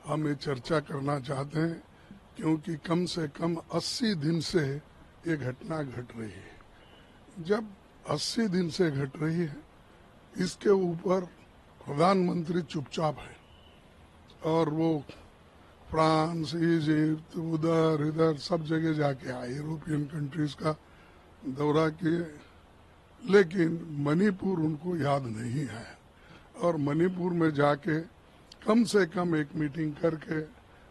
हम ये चर्चा करना चाहते हैं, क्योंकि कम से कम 80 दिन से ये घटना घट रही है। जब 80 दिन से घट रही है, इसके ऊपर प्रधानमंत्री चुपचाप है और वो फ्रांस, इजिप्ट, उधर इधर सब जगह जाके आए, यूरोपियन कंट्रीज का दौरा किए, लेकिन मणिपुर उनको याद नहीं है। और मणिपुर में जाके कम से कम एक मीटिंग करके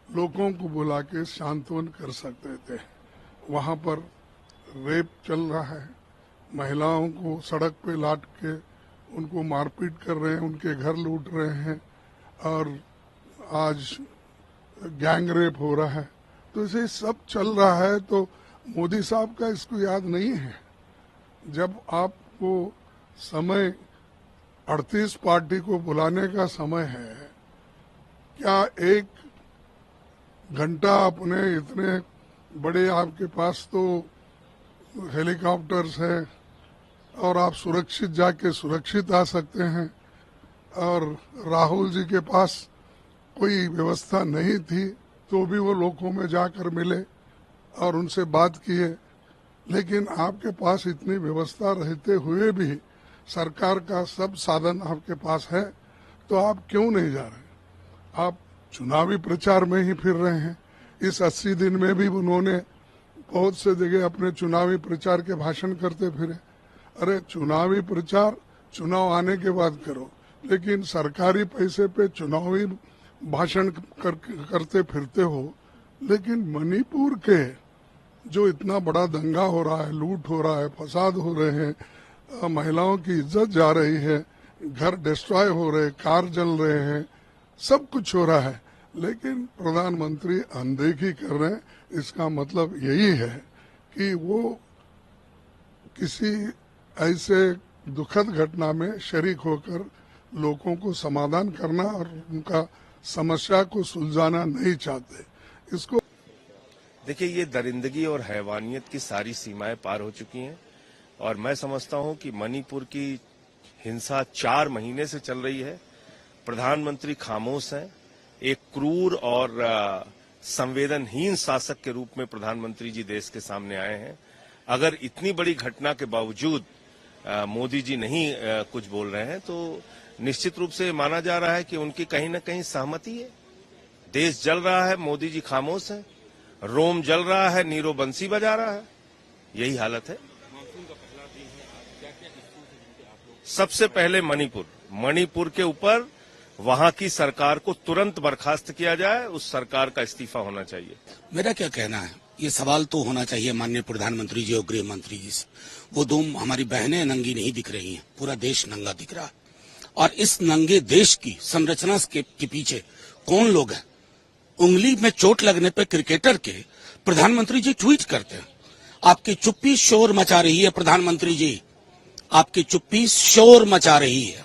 लोगों को बुला के सांत्वन कर सकते थे। वहां पर रेप चल रहा है, महिलाओं को सड़क पे लाट के उनको मारपीट कर रहे हैं, उनके घर लूट रहे हैं, और आज गैंग रेप हो रहा है। तो इसे सब चल रहा है, तो मोदी साहब का इसको याद नहीं है। जब आपको समय 38 पार्टी को बुलाने का समय है, क्या एक घंटा अपने इतने बड़े, आपके पास तो हेलीकॉप्टर्स है और आप सुरक्षित जाके सुरक्षित आ सकते हैं, और राहुल जी के पास कोई व्यवस्था नहीं थी तो भी वो लोगों में जाकर मिले और उनसे बात किए। लेकिन आपके पास इतनी व्यवस्था रहते हुए भी, सरकार का सब साधन आपके पास है, तो आप क्यों नहीं जा रहे? आप चुनावी प्रचार में ही फिर रहे हैं। इस 80 दिन में भी उन्होंने बहुत से जगह अपने चुनावी प्रचार के भाषण करते फिरे। अरे चुनावी प्रचार चुनाव आने के बाद करो, लेकिन सरकारी पैसे पे चुनावी भाषण करते फिरते हो। लेकिन मणिपुर के जो इतना बड़ा दंगा हो रहा है, लूट हो रहा है, फसाद हो रहे हैं, महिलाओं की इज्जत जा रही है, घर डिस्ट्रॉय हो रहे, कार जल रहे हैं, सब कुछ हो रहा है, लेकिन प्रधानमंत्री अनदेखी कर रहे हैं। इसका मतलब यही है कि वो किसी ऐसे दुखद घटना में शरीक होकर लोगों को समाधान करना और उनका समस्या को सुलझाना नहीं चाहते। इसको देखिए, ये दरिंदगी और हैवानियत की सारी सीमाएं पार हो चुकी हैं, और मैं समझता हूं कि मणिपुर की हिंसा 4 महीने से चल रही है। प्रधानमंत्री खामोश हैं। एक क्रूर और संवेदनहीन शासक के रूप में प्रधानमंत्री जी देश के सामने आए हैं। अगर इतनी बड़ी घटना के बावजूद मोदी जी नहीं कुछ बोल रहे हैं, तो निश्चित रूप से माना जा रहा है कि उनकी कहीं न कहीं सहमति है। देश जल रहा है, मोदी जी खामोश हैं। रोम जल रहा है, नीरो बंसी बजा रहा है। यही हालत है। सबसे पहले मणिपुर के ऊपर वहां की सरकार को तुरंत बर्खास्त किया जाए, उस सरकार का इस्तीफा होना चाहिए। मेरा क्या कहना है, ये सवाल तो होना चाहिए माननीय प्रधानमंत्री जी और गृह मंत्री जी से। वो दो हमारी बहनें नंगी नहीं दिख रही हैं, पूरा देश नंगा दिख रहा है। और इस नंगे देश की संरचना के पीछे कौन लोग हैं? उंगली में चोट लगने पे क्रिकेटर के प्रधानमंत्री जी ट्वीट करते हैं। आपकी चुप्पी शोर मचा रही है प्रधानमंत्री जी, आपकी चुप्पी शोर मचा रही है।